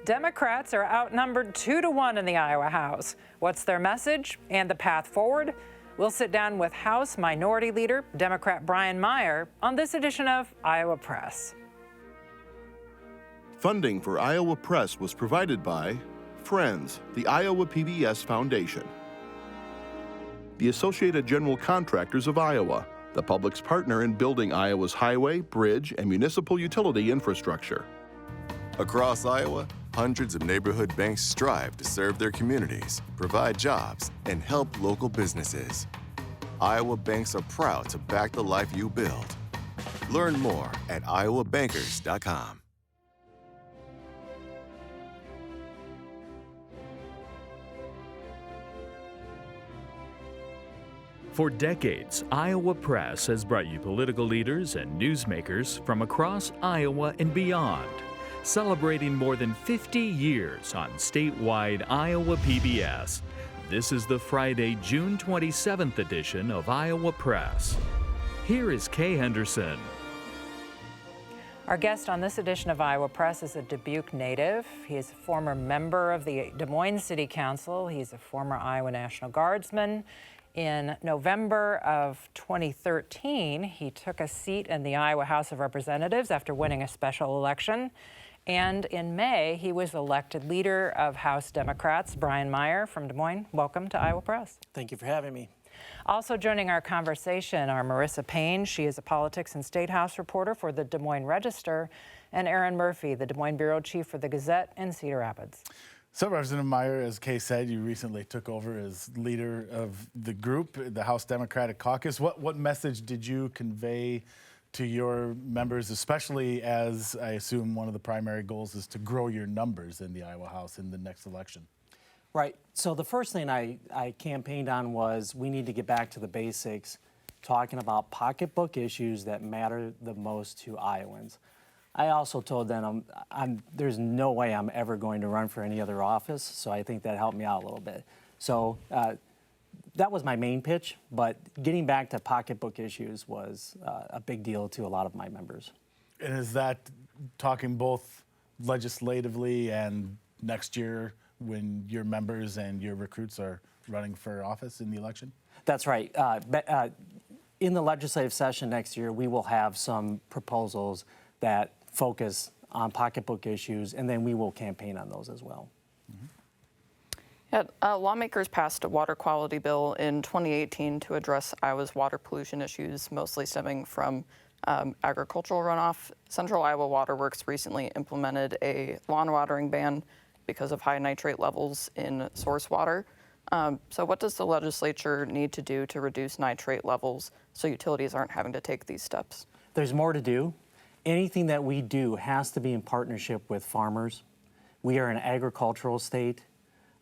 Democrats are outnumbered 2-1 in the Iowa House. What's their message and the path forward? We'll sit down with House Minority Leader, Democrat Brian Meyer, on this edition of Iowa Press. Funding for Iowa Press was provided by Friends, the Iowa PBS Foundation, the Associated General Contractors of Iowa, the public's partner in building Iowa's highway, bridge, and municipal utility infrastructure. Across Iowa, hundreds of neighborhood banks strive to serve their communities, provide jobs, and help local businesses. Iowa banks are proud to back the life you build. Learn more at iowabankers.com. For decades, Iowa Press has brought you political leaders and newsmakers from across Iowa and beyond, celebrating more than 50 years on statewide Iowa PBS. This is the Friday, June 27th edition of Iowa Press. Here is Kay Henderson. Our guest on this edition of Iowa Press is a Dubuque native. He is a former member of the Des Moines City Council. He's a former Iowa National Guardsman. In November of 2013, he took a seat in the Iowa House of Representatives after winning a special election. And in May, he was elected leader of House Democrats. Brian Meyer from Des Moines, welcome to Iowa Press. Thank you for having me. Also joining our conversation are Marissa Payne. She is a politics and Statehouse reporter for the Des Moines Register, and Erin Murphy, the Des Moines bureau chief for the Gazette in Cedar Rapids. So, Representative Meyer, as Kay said, you recently took over as leader of the group, the House Democratic Caucus. What message did you convey to your members, especially as I assume one of the primary goals is to grow your numbers in the Iowa House in the next election? Right. So the first thing I campaigned on was we need to get back to the basics, talking about pocketbook issues that matter the most to Iowans. I also told them there's no way I'm ever going to run for any other office, so I think that helped me out a little bit. So that was my main pitch, but getting back to pocketbook issues was a big deal to a lot of my members. And is that talking both legislatively and next year when your members and your recruits are running for office in the election? That's right. In the legislative session next year, we will have some proposals that focus on pocketbook issues, and then we will campaign on those as well. Yeah, lawmakers passed a water quality bill in 2018 to address Iowa's water pollution issues, mostly stemming from agricultural runoff. Central Iowa Water Works recently implemented a lawn watering ban because of high nitrate levels in source water. So what does the legislature need to do to reduce nitrate levels so utilities aren't having to take these steps? There's more to do. Anything that we do has to be in partnership with farmers. We are an agricultural state.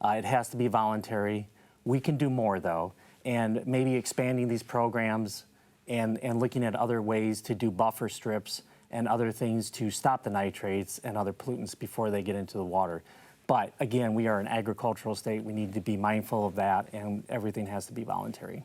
It has to be voluntary. We can do more, though, and maybe expanding these programs and looking at other ways to do buffer strips and other things to stop the nitrates and other pollutants before they get into the water. But again, we are an agricultural state. We need to be mindful of that, and everything has to be voluntary.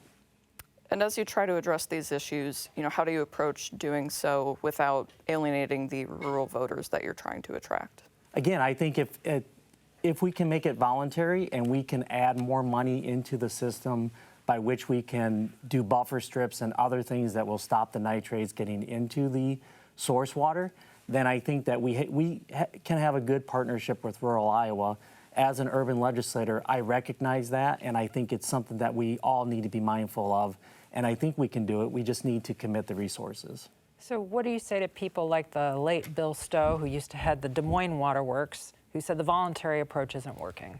And as you try to address these issues, how do you approach doing so without alienating the rural voters that you're trying to attract? Again, I think if we can make it voluntary and we can add more money into the system by which we can do buffer strips and other things that will stop the nitrates getting into the source water, then I think that we can have a good partnership with rural Iowa. As an urban legislator, I recognize that, and I think it's something that we all need to be mindful of, and I think we can do it. We just need to commit the resources. So what do you say to people like the late Bill Stowe, who used to head the Des Moines Water Works, who said the voluntary approach isn't working?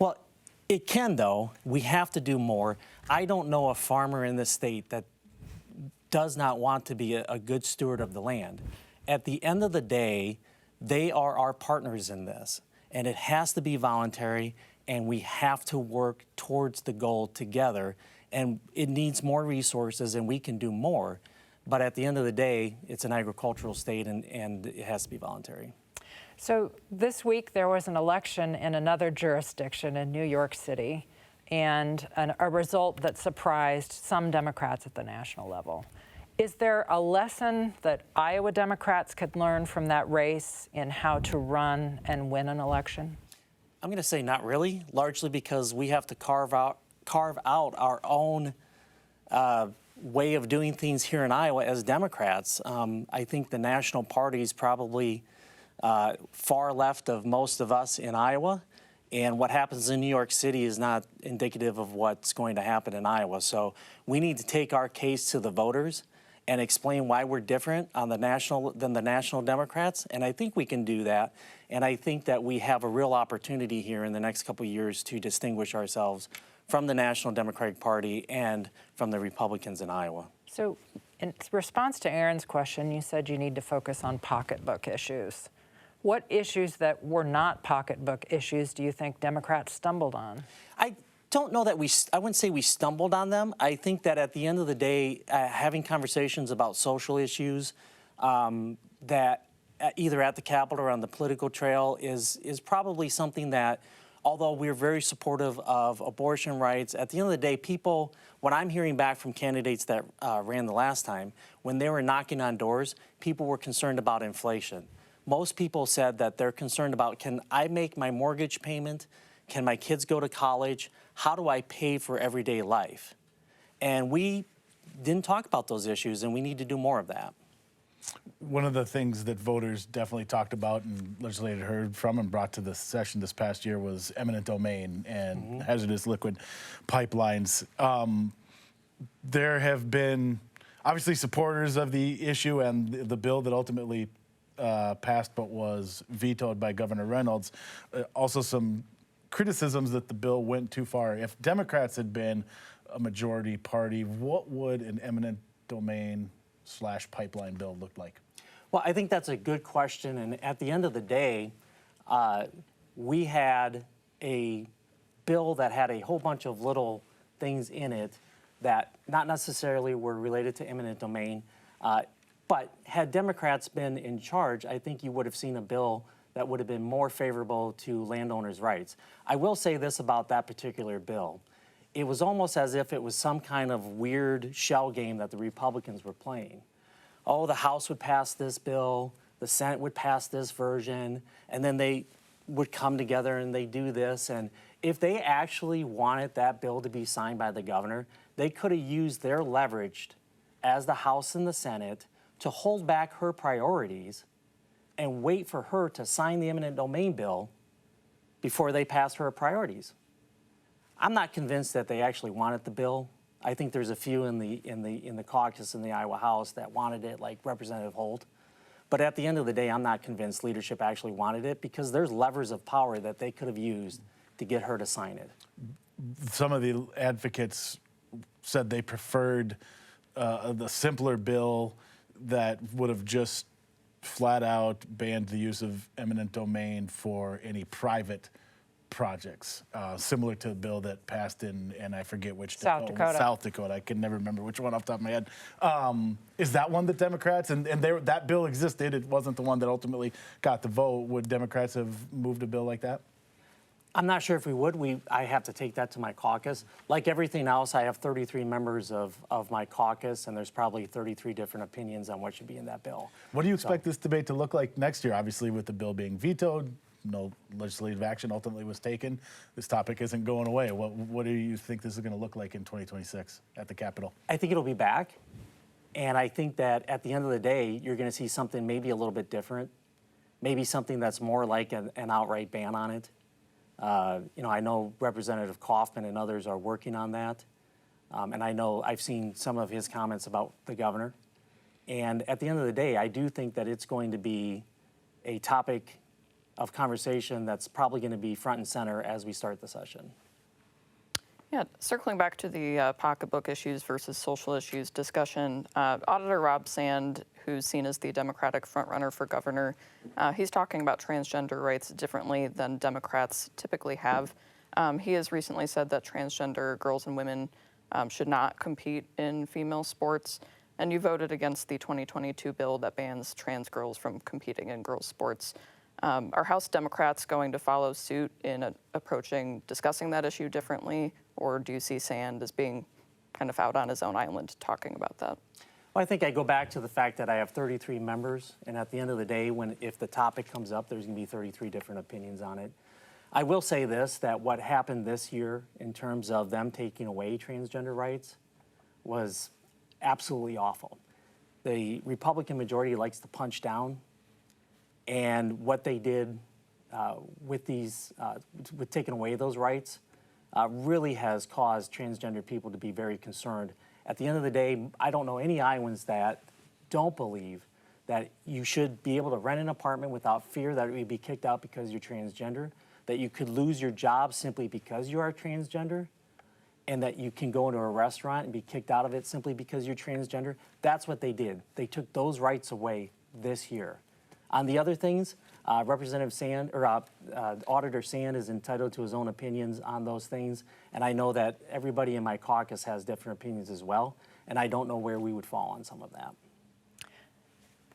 Well, it can, though. We have to do more. I don't know a farmer in this state that does not want to be a good steward of the land. At the end of the day, they are our partners in this, and it has to be voluntary, and we have to work towards the goal together, and it needs more resources, and we can do more. But at the end of the day, it's an agricultural state, and it has to be voluntary. So this week there was an election in another jurisdiction in New York City, and a result that surprised some Democrats at the national level. Is there a lesson that Iowa Democrats could learn from that race in how to run and win an election? I'm going to say not really, largely because we have to carve out our own way of doing things here in Iowa as Democrats. I think the national party is probably far left of most of us in Iowa, and what happens in New York City is not indicative of what's going to happen in Iowa. So we need to take our case to the voters and explain why we're different than the national Democrats, and I think we can do that. And I think that we have a real opportunity here in the next couple of years to distinguish ourselves from the National Democratic Party and from the Republicans in Iowa. So in response to Erin's question, you said you need to focus on pocketbook issues. What issues that were not pocketbook issues do you think Democrats stumbled on? I don't know that I wouldn't say we stumbled on them. I think that at the end of the day, having conversations about social issues that either at the Capitol or on the political trail is probably something that, although we're very supportive of abortion rights, at the end of the day, people, what I'm hearing back from candidates that ran the last time, when they were knocking on doors, people were concerned about inflation. Most people said that they're concerned about, can I make my mortgage payment? Can my kids go to college? How do I pay for everyday life? And we didn't talk about those issues, and we need to do more of that. One of the things that voters definitely talked about and legislators heard from and brought to the session this past year was eminent domain and hazardous liquid pipelines. There have been obviously supporters of the issue and the bill that ultimately passed but was vetoed by Governor Reynolds. Also some criticisms that the bill went too far. If Democrats had been a majority party, what would an eminent domain / pipeline bill look like? Well, I think that's a good question. And at the end of the day, we had a bill that had a whole bunch of little things in it that not necessarily were related to eminent domain. But had Democrats been in charge, I think you would have seen a bill that would have been more favorable to landowners' rights. I will say this about that particular bill. It was almost as if it was some kind of weird shell game that the Republicans were playing. Oh, the House would pass this bill, the Senate would pass this version, and then they would come together and they do this. And if they actually wanted that bill to be signed by the governor, they could have used their leverage as the House and the Senate to hold back her priorities and wait for her to sign the eminent domain bill before they pass her priorities. I'm not convinced that they actually wanted the bill. I think there's a few in the caucus in the Iowa House that wanted it, like Representative Holt. But at the end of the day, I'm not convinced leadership actually wanted it because there's levers of power that they could have used to get her to sign it. Some of the advocates said they preferred the simpler bill that would have just flat out banned the use of eminent domain for any private projects, similar to the bill that passed in, and I forget which South Dakota. South Dakota. I can never remember which one off the top of my head. Is that one that Democrats, and that bill existed, it wasn't the one that ultimately got the vote. Would Democrats have moved a bill like that? I'm not sure if we would. I have to take that to my caucus. Like everything else, I have 33 members of my caucus, and there's probably 33 different opinions on what should be in that bill. What do you expect this debate to look like next year? Obviously, with the bill being vetoed, no legislative action ultimately was taken. This topic isn't going away. What do you think this is going to look like in 2026 at the Capitol? I think it'll be back, and I think that at the end of the day, you're going to see something maybe a little bit different, maybe something that's more like an outright ban on it. I know Representative Kaufman and others are working on that, and I know I've seen some of his comments about the governor. And at the end of the day, I do think that it's going to be a topic of conversation that's probably going to be front and center as we start the session. Yeah, circling back to the pocketbook issues versus social issues discussion, Auditor Rob Sand, who's seen as the Democratic frontrunner for governor, he's talking about transgender rights differently than Democrats typically have. He has recently said that transgender girls and women should not compete in female sports, and you voted against the 2022 bill that bans trans girls from competing in girls' sports. Are House Democrats going to follow suit in discussing that issue differently, or do you see Sand as being kind of out on his own island talking about that? Well, I think I go back to the fact that I have 33 members, and at the end of the day, if the topic comes up, there's going to be 33 different opinions on it. I will say this, that what happened this year in terms of them taking away transgender rights was absolutely awful. The Republican majority likes to punch down, and what they did with taking away those rights really has caused transgender people to be very concerned. At the end of the day, I don't know any Iowans that don't believe that you should be able to rent an apartment without fear that you would be kicked out because you're transgender, that you could lose your job simply because you are transgender, and that you can go into a restaurant and be kicked out of it simply because you're transgender. That's what they did. They took those rights away this year. On the other things, Representative Sand, or Auditor Sand is entitled to his own opinions on those things, and I know that everybody in my caucus has different opinions as well, and I don't know where we would fall on some of that.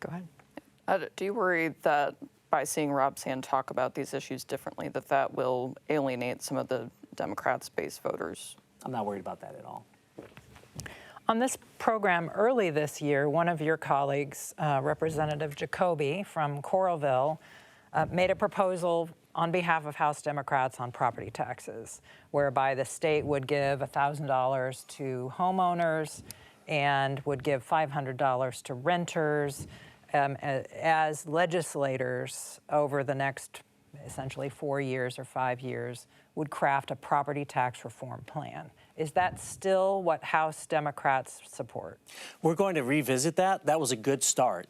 Go ahead. Do you worry that by seeing Rob Sand talk about these issues differently, that will alienate some of the Democrats-based voters? I'm not worried about that at all. On this program early this year, one of your colleagues, Representative Jacoby from Coralville, made a proposal on behalf of House Democrats on property taxes, whereby the state would give $1,000 to homeowners and would give $500 to renters as legislators over the next essentially 4 years or 5 years would craft a property tax reform plan. Is that still what House Democrats support? We're going to revisit that. That was a good start.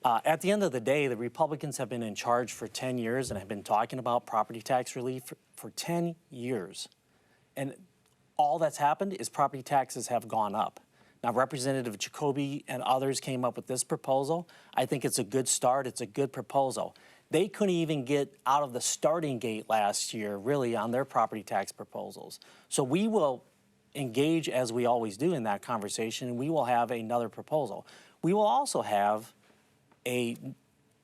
At the end of the day, the Republicans have been in charge for 10 years and have been talking about property tax relief for 10 years. And all that's happened is property taxes have gone up. Now, Representative Jacoby and others came up with this proposal. I think it's a good start. It's a good proposal. They couldn't even get out of the starting gate last year, really, on their property tax proposals. So we will engage, as we always do, in that conversation, and we will have another proposal. We will also have a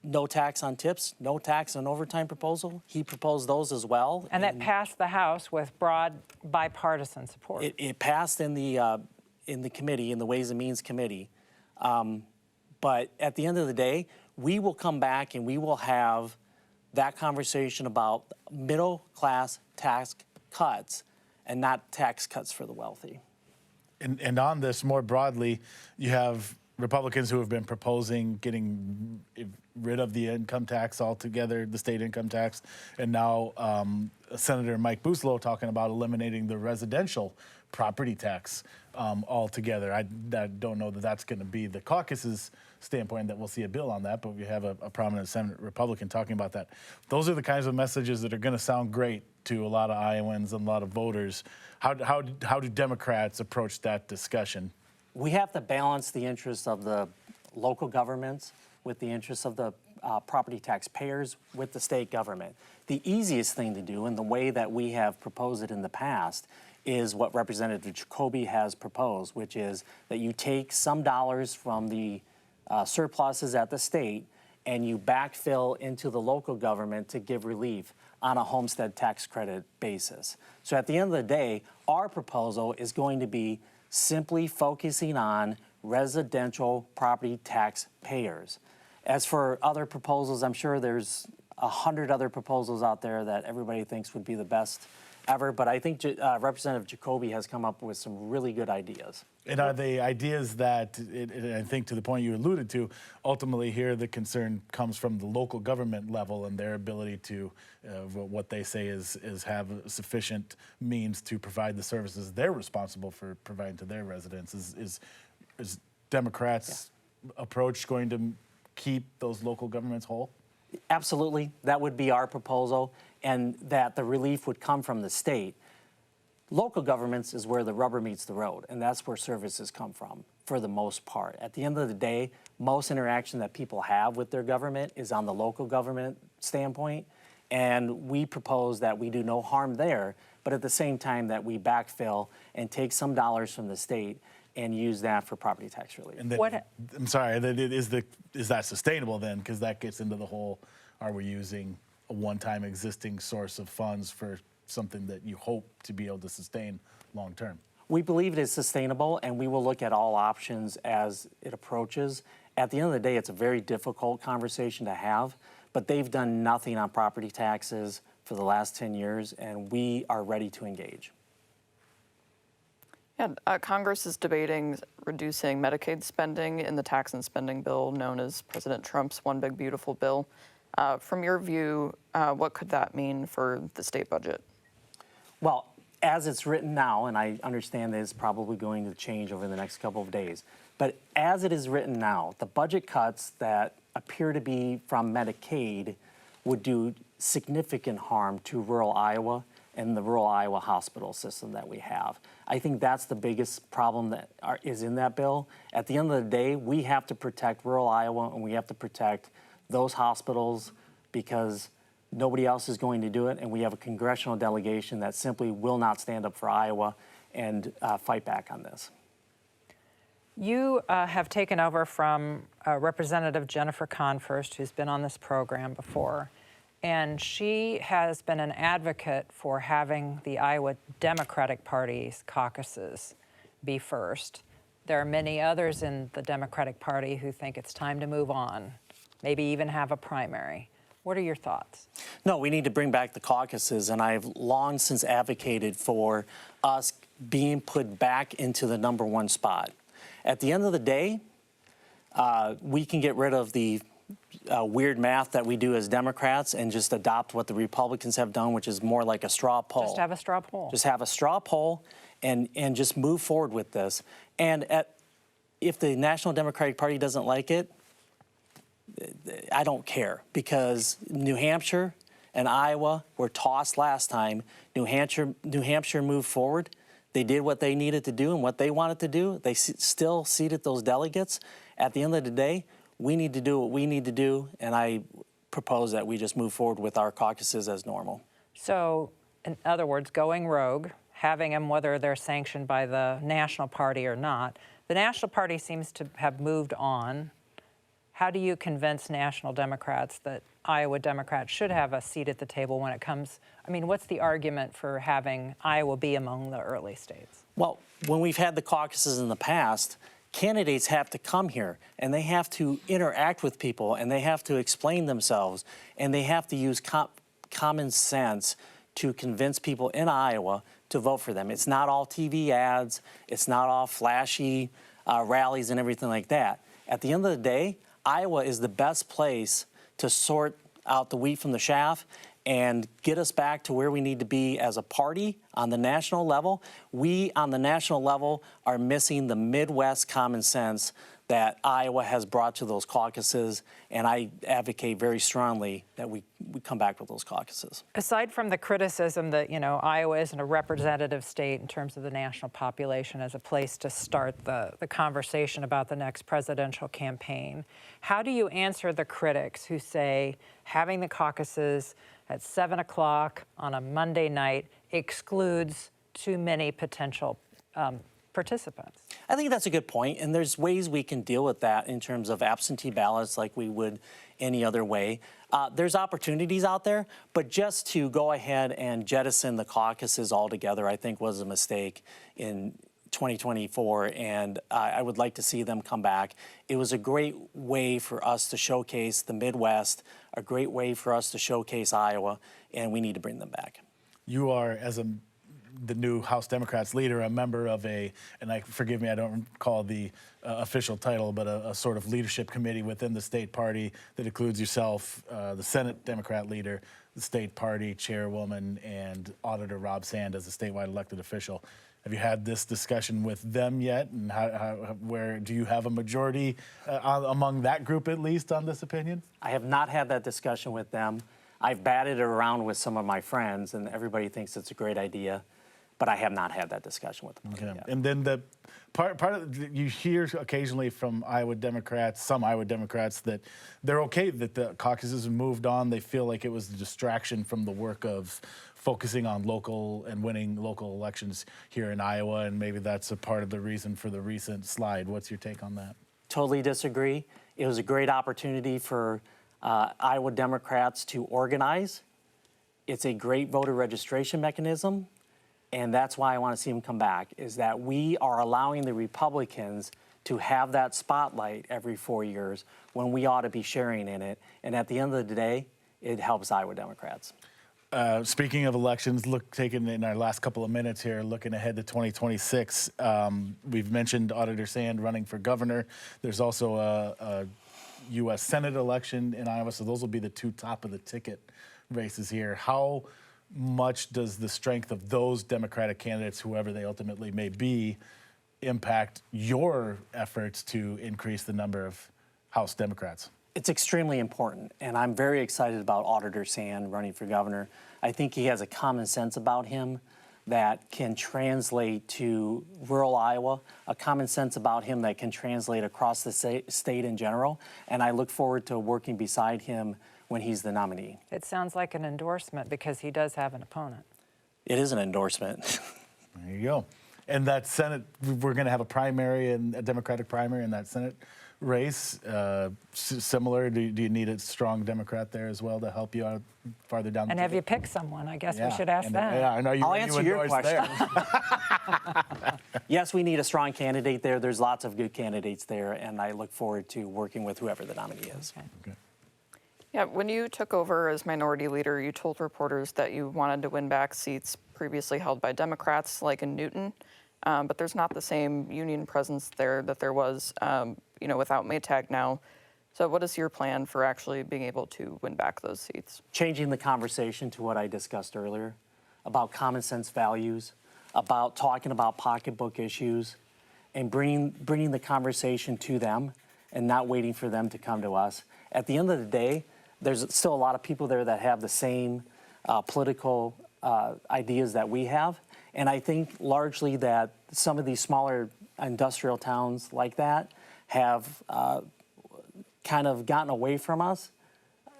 no tax on tips, no tax on overtime proposal. He proposed those as well. And that passed the House with broad bipartisan support. It passed in the committee, in the Ways and Means Committee. But at the end of the day, we will come back and we will have that conversation about middle class tax cuts and not tax cuts for the wealthy. And on this more broadly, you have Republicans who have been proposing getting rid of the income tax altogether, the state income tax, and now Senator Mike Booslow talking about eliminating the residential property tax altogether. I don't know that that's going to be the caucus's standpoint that we'll see a bill on that, but we have a prominent Senate Republican talking about that. Those are the kinds of messages that are going to sound great to a lot of Iowans and a lot of voters. How do Democrats approach that discussion? We have to balance the interests of the local governments with the interests of the property taxpayers with the state government. The easiest thing to do, and the way that we have proposed it in the past, is what Representative Jacoby has proposed, which is that you take some dollars from the surpluses at the state and you backfill into the local government to give relief on a homestead tax credit basis. So at the end of the day, our proposal is going to be simply focusing on residential property tax payers. As for other proposals, I'm sure there's 100 other proposals out there that everybody thinks would be the best ever, but I think Representative Jacoby has come up with some really good ideas. And are they ideas that, I think to the point you alluded to, ultimately here the concern comes from the local government level and their ability to, what they say is have sufficient means to provide the services they're responsible for providing to their residents. Is Democrats' approach going to keep those local governments whole? Absolutely. That would be our proposal, and that the relief would come from the state. Local governments is where the rubber meets the road, and that's where services come from for the most part. At the end of the day, most interaction that people have with their government is on the local government standpoint, and we propose that we do no harm there, but at the same time that we backfill and take some dollars from the state and use that for property tax relief. And then, I'm sorry, is that sustainable then? Because that gets into the whole, are we using a one-time existing source of funds for something that you hope to be able to sustain long term? We believe it is sustainable, and we will look at all options as it approaches. At the end of the day, it's a very difficult conversation to have, but they've done nothing on property taxes for the last 10 years, and we are ready to engage. Yeah, Congress is debating reducing Medicaid spending in the tax and spending bill known as President Trump's One Big Beautiful Bill. From your view, what could that mean for the state budget? Well, as it's written now, and I understand that it's probably going to change over the next couple of days, but as it is written now, the budget cuts that appear to be from Medicaid would do significant harm to rural Iowa and the rural Iowa hospital system that we have. I think that's the biggest problem that is in that bill. At the end of the day, we have to protect rural Iowa, and we have to protect those hospitals because nobody else is going to do it, and we have a congressional delegation that simply will not stand up for Iowa and fight back on this. You have taken over from Representative Jennifer Confirst, who's been on this program before, and she has been an advocate for having the Iowa Democratic Party's caucuses be first. There are many others in the Democratic Party who think it's time to move on, maybe even have a primary. What are your thoughts? No, we need to bring back the caucuses, and I've long since advocated for us being put back into the #1 spot. At the end of the day, we can get rid of the weird math that we do as Democrats and just adopt what the Republicans have done, which is more like a straw poll. Just have a straw poll. Just have a straw poll and just move forward with this. And if the National Democratic Party doesn't like it, I don't care, because New Hampshire and Iowa were tossed last time. New Hampshire moved forward. They did what they needed to do and what they wanted to do. They still seated those delegates. At the end of the day, we need to do what we need to do, and I propose that we just move forward with our caucuses as normal. So, in other words, going rogue, having them whether they're sanctioned by the National Party or not. The National Party seems to have moved on. How do you convince National Democrats that Iowa Democrats should have a seat at the table when it comes? I mean, what's the argument for having Iowa be among the early states? Well, when we've had the caucuses in the past, candidates have to come here and they have to interact with people and they have to explain themselves and they have to use common sense to convince people in Iowa to vote for them. It's not all TV ads. It's not all flashy rallies and everything like that. At the end of the day, Iowa is the best place to sort out the wheat from the chaff and get us back to where we need to be as a party on the national level. We, on the national level, are missing the Midwest common sense that Iowa has brought to those caucuses, and I advocate very strongly that we come back with those caucuses. Aside from the criticism that, you know, Iowa isn't a representative state in terms of the national population as a place to start the conversation about the next presidential campaign, how do you answer the critics who say having the caucuses at 7 o'clock on a Monday night excludes too many potential participants? I think that's a good point, and there's ways we can deal with that in terms of absentee ballots like we would any other way. There's opportunities out there, but just to go ahead and jettison the caucuses altogether, I think was a mistake in 2024, and I would like to see them come back. It was a great way for us to showcase the Midwest, a great way for us to showcase Iowa, and we need to bring them back. You are, as the new House Democrats leader, a member of forgive me, I don't recall the official title, but a sort of leadership committee within the state party that includes yourself, the Senate Democrat leader, the state party chairwoman, and Auditor Rob Sand as a statewide elected official. Have you had this discussion with them yet? And where do you have a majority among that group, at least, on this opinion? I have not had that discussion with them. I've batted it around with some of my friends, and everybody thinks it's a great idea, but I have not had that discussion with them. Okay. Yet. And then the part of you hear occasionally from Iowa Democrats, some Iowa Democrats, that they're okay that the caucuses have moved on. They feel like it was a distraction from the work of focusing on local and winning local elections here in Iowa, and maybe that's a part of the reason for the recent slide. What's your take on that? Totally disagree. It was a great opportunity for Iowa Democrats to organize. It's a great voter registration mechanism, and that's why I want to see him come back, is that we are allowing the Republicans to have that spotlight every 4 years when we ought to be sharing in it. And at the end of the day, it helps Iowa Democrats. Speaking of elections, taking in our last couple of minutes here, looking ahead to 2026, we've mentioned Auditor Sand running for governor. There's also a U.S. Senate election in Iowa, so those will be the two top of the ticket races here. How much does the strength of those Democratic candidates, whoever they ultimately may be, impact your efforts to increase the number of House Democrats? It's extremely important, and I'm very excited about Auditor Sand running for governor. I think he has a common sense about him that can translate to rural Iowa, a common sense about him that can translate across the state in general, and I look forward to working beside him when he's the nominee. It sounds like an endorsement because he does have an opponent. It is an endorsement. There you go. And that Senate, we're going to have a primary, and a Democratic primary in that Senate race. Similar, do you need a strong Democrat there as well to help you out farther down the And ticket? have you picked someone? I guess we should ask And, that. Yeah, I know you. I'll answer your question. There. Yes, we need a strong candidate there. There's lots of good candidates there, and I look forward to working with whoever the nominee is. Okay. Yeah, when you took over as minority leader, you told reporters that you wanted to win back seats previously held by Democrats, like in Newton, but there's not the same union presence there that there was, without Maytag now. So what is your plan for actually being able to win back those seats? Changing the conversation to what I discussed earlier about common sense values, about talking about pocketbook issues, and bringing the conversation to them and not waiting for them to come to us. At the end of the day, there's still a lot of people there that have the same political ideas that we have. And I think largely that some of these smaller industrial towns like that have kind of gotten away from us.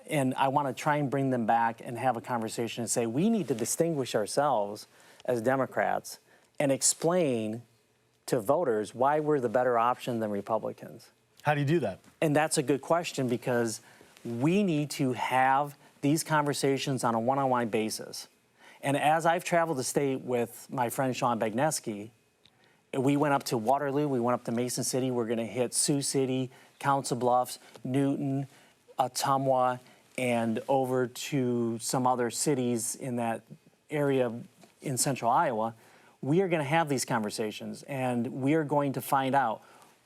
And I want to try and bring them back and have a conversation and say, we need to distinguish ourselves as Democrats and explain to voters why we're the better option than Republicans. How do you do that? And that's a good question, because we need to have these conversations on a one-on-one basis. And as I've traveled the state with my friend Sean Bagneski, we went up to Waterloo, we went up to Mason City, we're going to hit Sioux City, Council Bluffs, Newton, Ottumwa, and over to some other cities in that area in central Iowa. We are going to have these conversations, and we are going to find out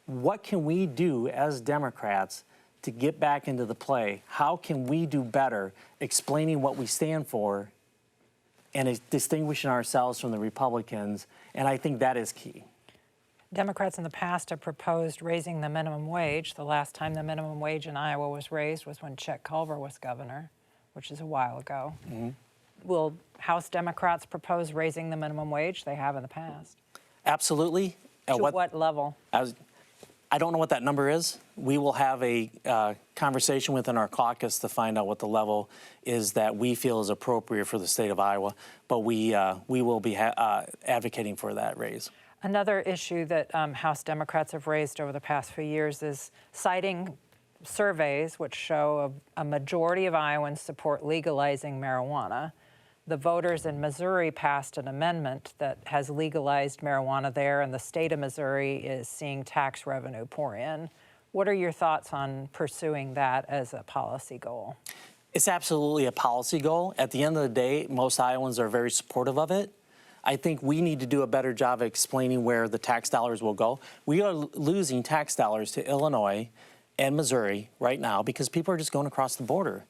what can we do as Democrats to get back into the play. How can we do better explaining what we stand for and distinguishing ourselves from the Republicans? And I think that is key. Democrats in the past have proposed raising the minimum wage. The last time the minimum wage in Iowa was raised was when Chet Culver was governor, which is a while ago. Mm-hmm. Will House Democrats propose raising the minimum wage? They have in the past. Absolutely. To what level? I don't know what that number is. We will have a conversation within our caucus to find out what the level is that we feel is appropriate for the state of Iowa. But we will be advocating for that raise. Another issue that House Democrats have raised over the past few years is citing surveys which show a majority of Iowans support legalizing marijuana. The voters in Missouri passed an amendment that has legalized marijuana there, and the state of Missouri is seeing tax revenue pour in. What are your thoughts on pursuing that as a policy goal? It's absolutely a policy goal. At the end of the day, most Iowans are very supportive of it. I think we need to do a better job of explaining where the tax dollars will go. We are losing tax dollars to Illinois and Missouri right now because people are just going across the border,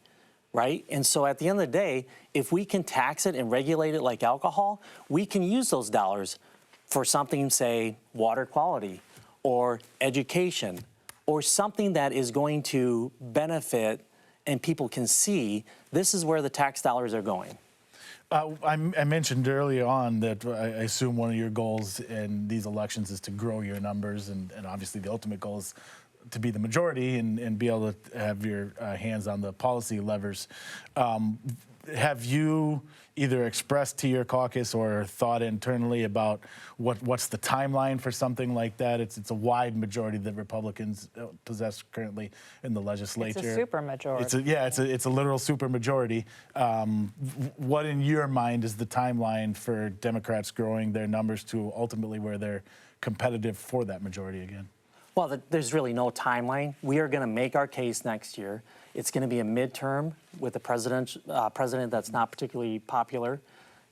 right? And so at the end of the day, if we can tax it and regulate it like alcohol, we can use those dollars for something, say, water quality or education or something that is going to benefit and people can see this is where the tax dollars are going. I mentioned earlier on that I assume one of your goals in these elections is to grow your numbers, and obviously the ultimate goal is to be the majority and be able to have your hands on the policy levers. Have you either expressed to your caucus or thought internally about what's the timeline for something like that? It's a wide majority that Republicans possess currently in the legislature. It's a supermajority. It's a literal supermajority. What in your mind is the timeline for Democrats growing their numbers to ultimately where they're competitive for that majority again? Well, there's really no timeline. We are going to make our case next year. It's going to be a midterm with a president that's not particularly popular.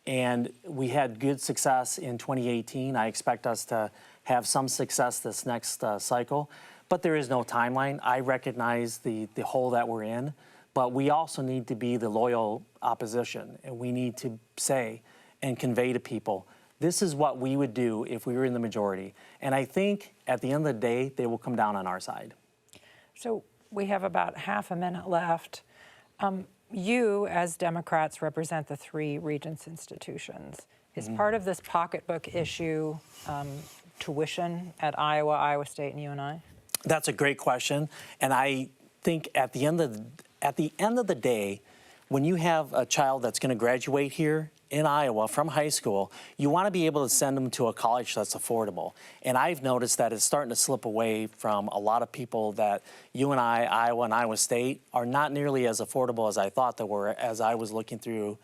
And we had good success in 2018. I expect us to have some success this next cycle. But there is no timeline. I recognize the hole that we're in. But we also need to be the loyal opposition. And we need to say and convey to people, this is what we would do if we were in the majority. And I think at the end of the day, they will come down on our side. So we have about half a minute left. You, as Democrats, represent the 3 Regents institutions. Is part of this pocketbook issue tuition at Iowa, Iowa State, and UNI? That's a great question. And I think at the end of the day, when you have a child that's going to graduate here in Iowa from high school, you want to be able to send them to a college that's affordable. And I've noticed that it's starting to slip away from a lot of people that UNI, Iowa, and Iowa State are not nearly as affordable as I thought they were as I was looking through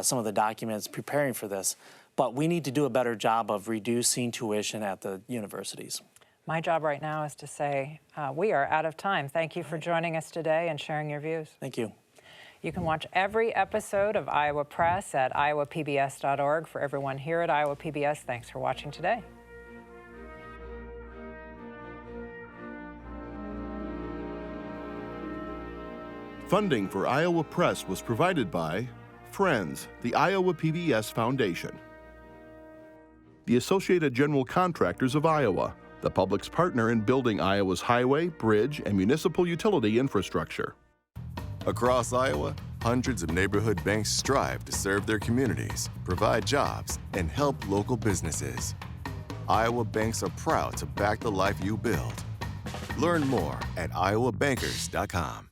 some of the documents preparing for this. But we need to do a better job of reducing tuition at the universities. My job right now is to say we are out of time. Thank you for joining us today and sharing your views. Thank you. You can watch every episode of Iowa Press at iowapbs.org. For everyone here at Iowa PBS, thanks for watching today. Funding for Iowa Press was provided by Friends, the Iowa PBS Foundation, the Associated General Contractors of Iowa, the public's partner in building Iowa's highway, bridge, and municipal utility infrastructure. Across Iowa, hundreds of neighborhood banks strive to serve their communities, provide jobs, and help local businesses. Iowa banks are proud to back the life you build. Learn more at iowabankers.com.